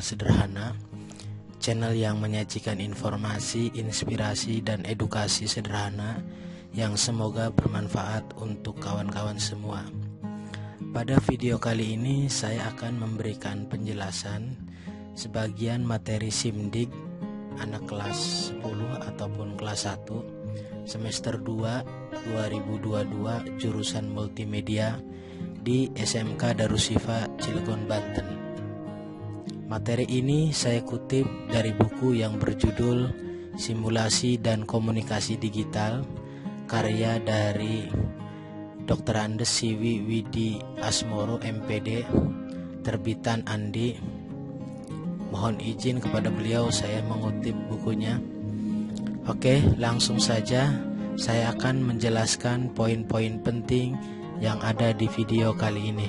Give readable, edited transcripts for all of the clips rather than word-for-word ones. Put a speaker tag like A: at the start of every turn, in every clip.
A: Sederhana, channel yang menyajikan informasi, inspirasi, dan edukasi sederhana yang semoga bermanfaat untuk kawan-kawan semua. Pada video kali ini saya akan memberikan penjelasan sebagian materi SIMDIK anak kelas 10 ataupun kelas 1 semester 2 2022 jurusan multimedia di SMK Darusshifa Cilegon, Banten. Materi ini saya kutip dari buku yang berjudul Simulasi dan Komunikasi Digital, karya dari Dr. Andes Siwi Widi Asmoro MPD, terbitan Andi. Mohon izin kepada beliau saya mengutip bukunya. Oke, langsung saja saya akan menjelaskan poin-poin penting yang ada di video kali ini.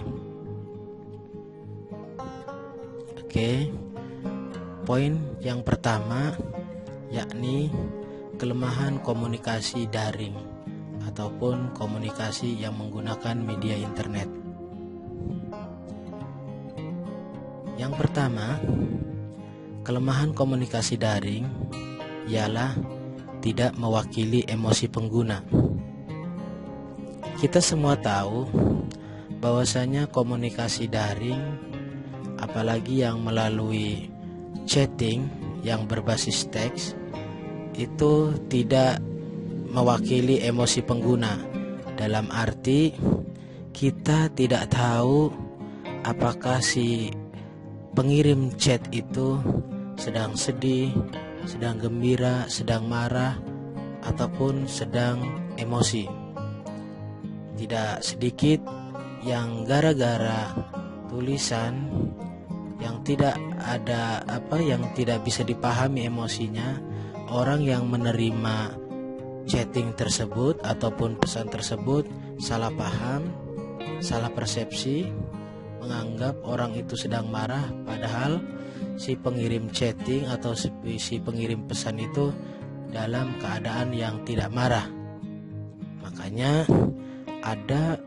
A: Oke, poin yang pertama yakni kelemahan komunikasi daring ataupun komunikasi yang menggunakan media internet. Yang pertama, kelemahan komunikasi daring ialah tidak mewakili emosi pengguna. Kita semua tahu bahwasanya komunikasi daring, apalagi yang melalui chatting yang berbasis teks, itu tidak mewakili emosi pengguna. Dalam arti kita tidak tahu apakah si pengirim chat itu sedang sedih, sedang gembira, sedang marah, ataupun sedang emosi. Tidak sedikit yang gara-gara tulisan yang tidak ada yang tidak bisa dipahami emosinya, orang yang menerima chatting tersebut ataupun pesan tersebut salah paham, salah persepsi, menganggap orang itu sedang marah, padahal si pengirim chatting atau si pengirim pesan itu dalam keadaan yang tidak marah. Makanya ada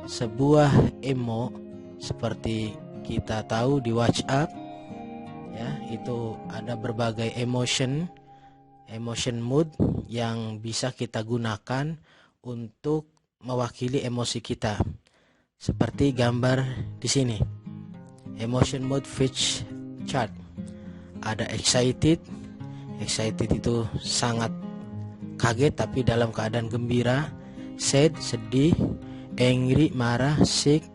A: sebuah emo seperti kita tahu di WhatsApp, ya, itu ada berbagai emotion mood yang bisa kita gunakan untuk mewakili emosi kita. Seperti gambar di sini. Emotion mode Fitch chart. Ada excited itu sangat kaget tapi dalam keadaan gembira. Sad, sedih. Angry, marah. Sick,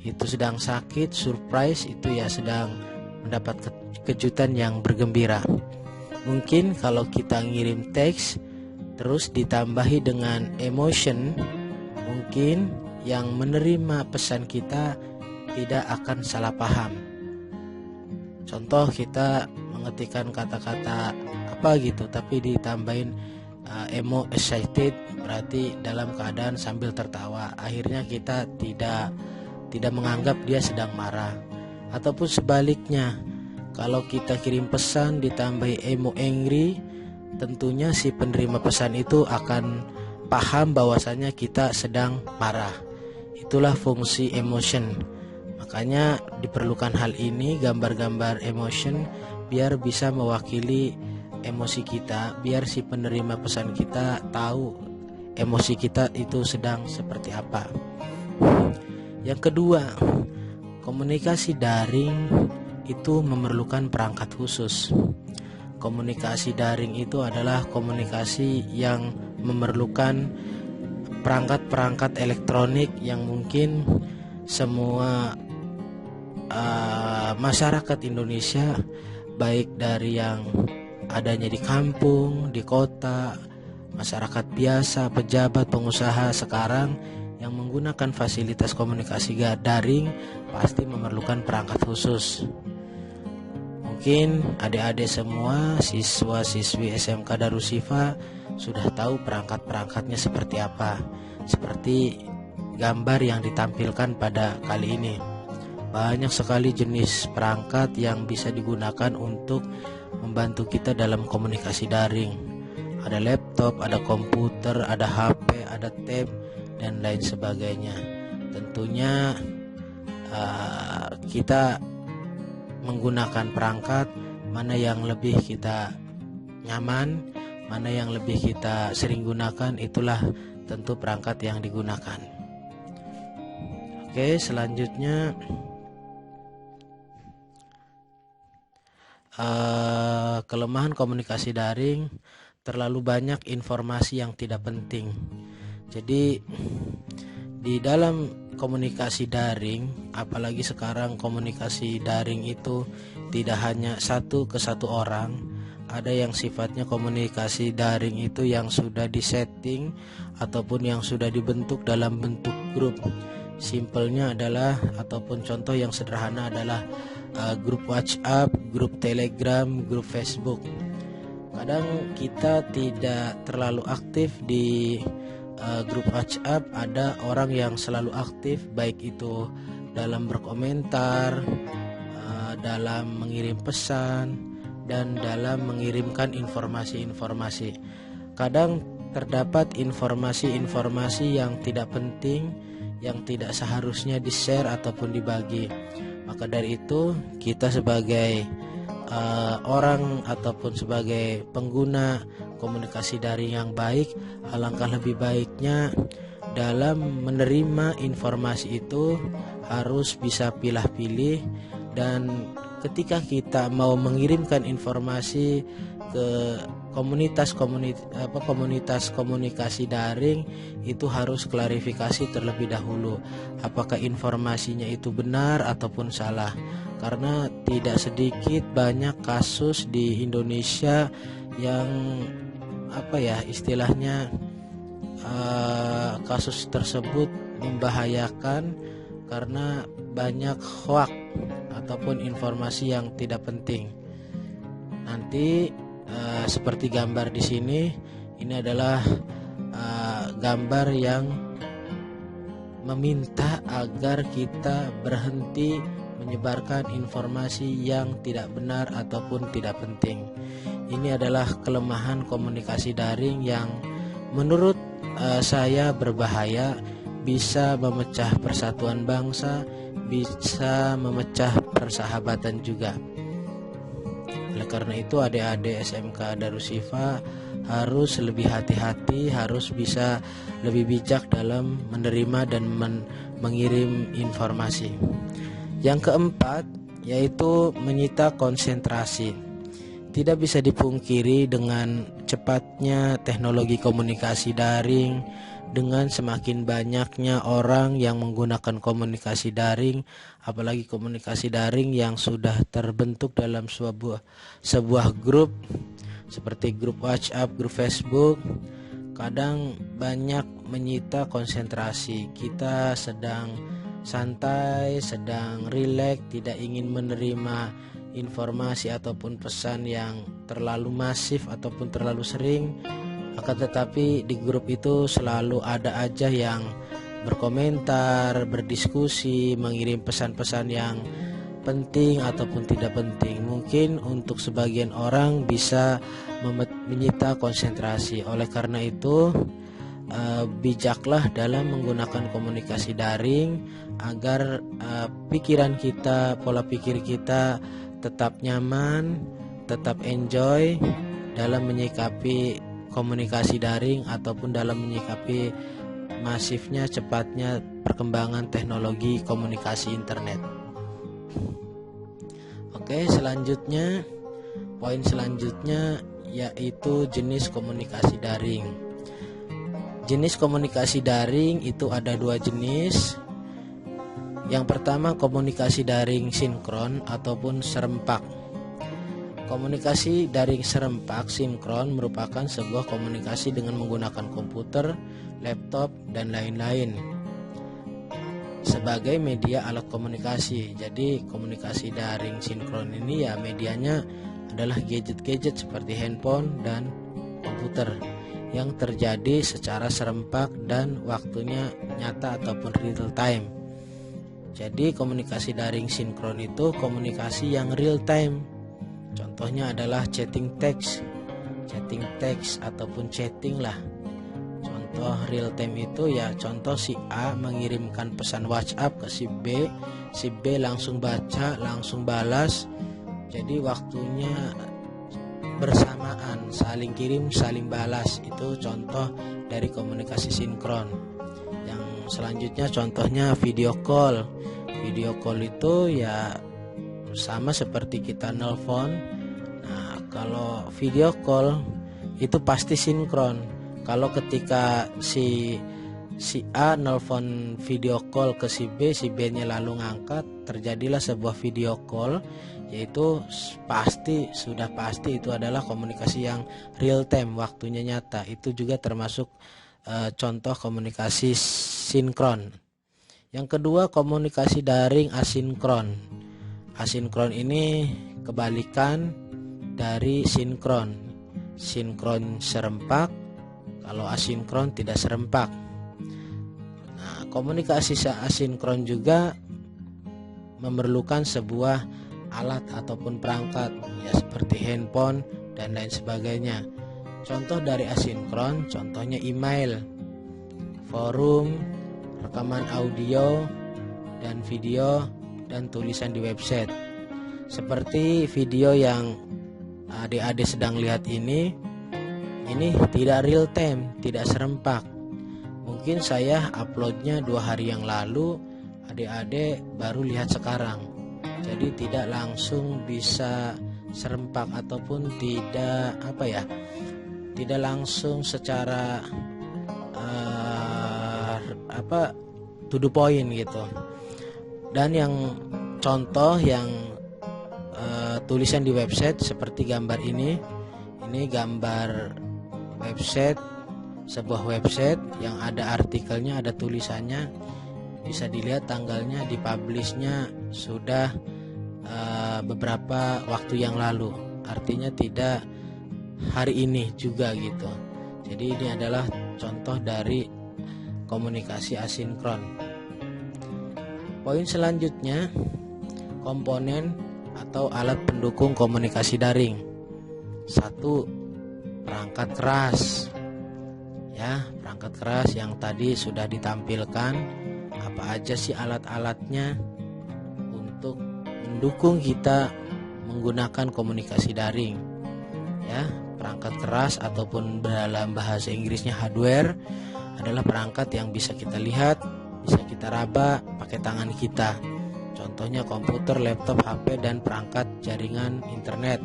A: itu sedang sakit. Surprise, itu ya sedang mendapat kejutan yang bergembira. Mungkin kalau kita ngirim teks terus ditambahi dengan emotion, mungkin yang menerima pesan kita tidak akan salah paham. Contoh, kita mengetikkan kata-kata apa gitu tapi ditambahin excited, berarti dalam keadaan sambil tertawa. Akhirnya kita tidak menganggap dia sedang marah. Ataupun sebaliknya, kalau kita kirim pesan ditambahi emo angry, tentunya si penerima pesan itu akan paham bahwasanya kita sedang marah. Itulah fungsi emotion. Makanya diperlukan hal ini, gambar-gambar emotion, biar bisa mewakili emosi kita, biar si penerima pesan kita tahu emosi kita itu sedang seperti apa. Yang kedua, komunikasi daring itu memerlukan perangkat khusus. Komunikasi daring itu adalah komunikasi yang memerlukan perangkat-perangkat elektronik yang mungkin semua masyarakat Indonesia, baik dari yang adanya di kampung, di kota, masyarakat biasa, pejabat, pengusaha sekarang yang menggunakan fasilitas komunikasi daring pasti memerlukan perangkat khusus. Mungkin adik-adik semua, siswa-siswi SMK Darusshifa sudah tahu perangkat-perangkatnya seperti apa. Seperti gambar yang ditampilkan pada kali ini. Banyak sekali jenis perangkat yang bisa digunakan untuk membantu kita dalam komunikasi daring. Ada laptop, ada komputer, ada HP, ada tab, dan lain sebagainya. Tentunya kita menggunakan perangkat, mana yang lebih kita nyaman, mana yang lebih kita sering gunakan, itulah tentu perangkat yang digunakan. Oke, selanjutnya kelemahan komunikasi daring, terlalu banyak informasi yang tidak penting. Jadi di dalam komunikasi daring, apalagi sekarang komunikasi daring itu tidak hanya satu ke satu orang, ada yang sifatnya komunikasi daring itu yang sudah disetting ataupun yang sudah dibentuk dalam bentuk grup. Simpelnya adalah, ataupun contoh yang sederhana adalah grup WhatsApp, grup Telegram, grup Facebook. Kadang kita tidak terlalu aktif di grup WhatsApp, ada orang yang selalu aktif, baik itu dalam berkomentar, dalam mengirim pesan, dan dalam mengirimkan informasi-informasi. Kadang terdapat informasi-informasi yang tidak penting, yang tidak seharusnya di-share ataupun dibagi. Maka dari itu kita sebagai orang ataupun sebagai pengguna komunikasi daring yang baik, alangkah lebih baiknya dalam menerima informasi itu harus bisa pilih-pilih, dan ketika kita mau mengirimkan informasi ke komunitas komunikasi daring, itu harus klarifikasi terlebih dahulu apakah informasinya itu benar ataupun salah, karena tidak sedikit banyak kasus di Indonesia yang istilahnya kasus tersebut membahayakan karena banyak hoax ataupun informasi yang tidak penting. Nanti seperti gambar di sini, ini adalah gambar yang meminta agar kita berhenti menyebarkan informasi yang tidak benar ataupun tidak penting. Ini adalah kelemahan komunikasi daring yang menurut saya berbahaya, bisa memecah persatuan bangsa, bisa memecah persahabatan juga. Oleh karena itu adik-adik SMK Darusshifa harus lebih hati-hati, harus bisa lebih bijak dalam menerima dan mengirim informasi. Yang keempat yaitu menyita konsentrasi. Tidak bisa dipungkiri dengan cepatnya teknologi komunikasi daring, dengan semakin banyaknya orang yang menggunakan komunikasi daring, apalagi komunikasi daring yang sudah terbentuk dalam sebuah grup seperti grup WhatsApp, grup Facebook, kadang banyak menyita konsentrasi. Kita sedang santai, sedang rileks, tidak ingin menerima informasi ataupun pesan yang terlalu masif ataupun terlalu sering. Akan tetapi di grup itu selalu ada aja yang berkomentar, berdiskusi, mengirim pesan-pesan yang penting ataupun tidak penting. Mungkin untuk sebagian orang bisa menyita konsentrasi. Oleh karena itu bijaklah dalam menggunakan komunikasi daring agar pikiran kita, pola pikir kita tetap nyaman, tetap enjoy dalam menyikapi komunikasi daring ataupun dalam menyikapi masifnya, cepatnya perkembangan teknologi komunikasi internet. Oke, selanjutnya, poin selanjutnya yaitu jenis komunikasi daring. Jenis komunikasi daring itu ada dua jenis. Yang pertama komunikasi daring sinkron ataupun serempak. Komunikasi daring serempak sinkron merupakan sebuah komunikasi dengan menggunakan komputer, laptop, dan lain-lain sebagai media alat komunikasi. Jadi komunikasi daring sinkron ini ya medianya adalah gadget-gadget seperti handphone dan komputer yang terjadi secara serempak dan waktunya nyata ataupun real time. Jadi komunikasi daring sinkron itu komunikasi yang real time. Contohnya adalah chatting text ataupun chatting lah. contoh real time itu ya contoh si A mengirimkan pesan WhatsApp ke si B langsung baca, langsung balas. Jadi waktunya bersamaan, saling kirim, saling balas. Itu contoh dari komunikasi sinkron. Yang selanjutnya contohnya video call. Video call itu ya sama seperti kita nelpon. Nah, kalau video call itu pasti sinkron. Kalau ketika si A nelpon video call ke si B-nya lalu ngangkat, terjadilah sebuah video call, yaitu sudah pasti itu adalah komunikasi yang real time, waktunya nyata. Itu juga termasuk contoh komunikasi sinkron. Yang kedua, komunikasi daring asinkron. Asinkron ini kebalikan dari sinkron. Sinkron serempak, kalau asinkron tidak serempak. Nah, komunikasi asinkron juga memerlukan sebuah alat ataupun perangkat, ya seperti handphone dan lain sebagainya. Contoh dari asinkron, contohnya email, forum, rekaman audio dan video, dan tulisan di website. Seperti video yang adik-adik sedang lihat ini tidak real time, tidak serempak. Mungkin saya uploadnya 2 hari yang lalu, adik-adik baru lihat sekarang. Jadi tidak langsung bisa serempak ataupun tidak tidak langsung secara to the point gitu. Dan yang contoh yang tulisan di website seperti gambar ini gambar website, sebuah website yang ada artikelnya, ada tulisannya, bisa dilihat tanggalnya, dipublishnya sudah beberapa waktu yang lalu, artinya tidak hari ini juga gitu. Jadi ini adalah contoh dari komunikasi asinkron. Poin selanjutnya, komponen atau alat pendukung komunikasi daring. 1. Perangkat keras. Ya, perangkat keras yang tadi sudah ditampilkan. Apa aja sih alat-alatnya untuk mendukung kita menggunakan komunikasi daring? Ya, perangkat keras ataupun dalam bahasa Inggrisnya hardware adalah perangkat yang bisa kita lihat, bisa kita raba pakai tangan kita. Contohnya komputer, laptop, HP, dan perangkat jaringan internet,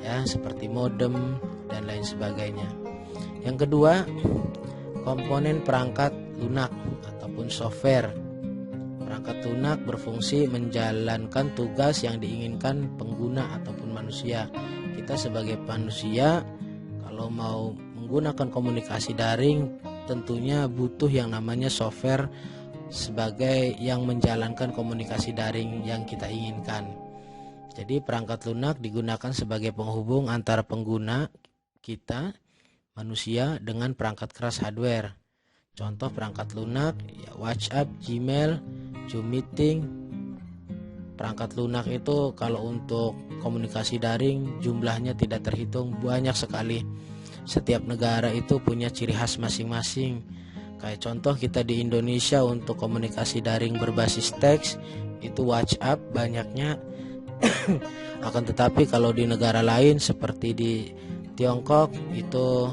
A: ya seperti modem dan lain sebagainya. Yang kedua, komponen perangkat lunak ataupun software. Perangkat lunak berfungsi menjalankan tugas yang diinginkan pengguna ataupun manusia. Kita sebagai manusia kalau mau menggunakan komunikasi daring tentunya butuh yang namanya software sebagai yang menjalankan komunikasi daring yang kita inginkan. Jadi perangkat lunak digunakan sebagai penghubung antara pengguna kita manusia dengan perangkat keras hardware. Contoh perangkat lunak ya WhatsApp, Gmail, Zoom meeting. Perangkat lunak itu kalau untuk komunikasi daring jumlahnya tidak terhitung, banyak sekali. Setiap negara itu punya ciri khas masing-masing. Kayak contoh kita di Indonesia untuk komunikasi daring berbasis teks itu WhatsApp banyaknya. Akan tetapi kalau di negara lain seperti di Tiongkok itu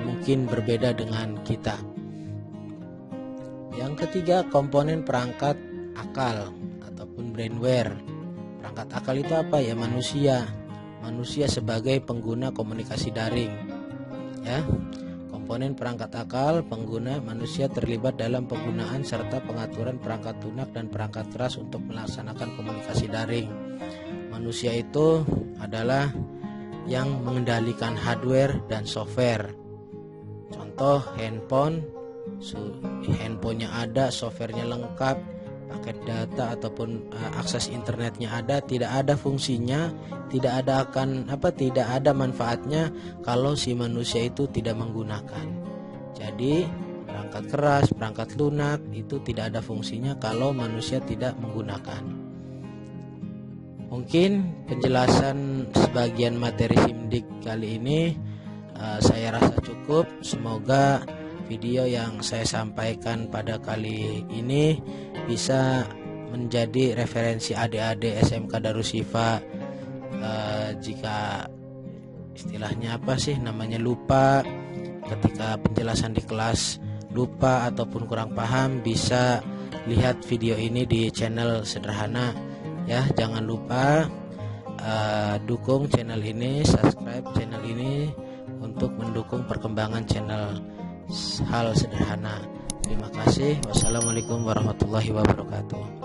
A: mungkin berbeda dengan kita. Yang ketiga, komponen perangkat akal ataupun brainware. Perangkat akal itu apa ya? Manusia sebagai pengguna komunikasi daring. Ya. Komponen perangkat akal pengguna manusia terlibat dalam penggunaan serta pengaturan perangkat lunak dan perangkat keras untuk melaksanakan komunikasi daring. Manusia itu adalah yang mengendalikan hardware dan software. Contoh handphone, handphonenya ada, softwarenya lengkap, paket data ataupun akses internetnya ada, tidak ada fungsinya, tidak ada manfaatnya kalau si manusia itu tidak menggunakan. Jadi perangkat keras, perangkat lunak itu tidak ada fungsinya kalau manusia tidak menggunakan. Mungkin penjelasan sebagian materi SIMDIK kali ini saya rasa cukup. Semoga video yang saya sampaikan pada kali ini bisa menjadi referensi adik-adik SMK Darusshifa jika istilahnya namanya lupa ketika penjelasan di kelas, lupa ataupun kurang paham, bisa lihat video ini di channel Sederhana ya. Jangan lupa dukung channel ini, subscribe channel ini untuk mendukung perkembangan channel Hal Sederhana. Terima kasih. Wassalamualaikum warahmatullahi wabarakatuh.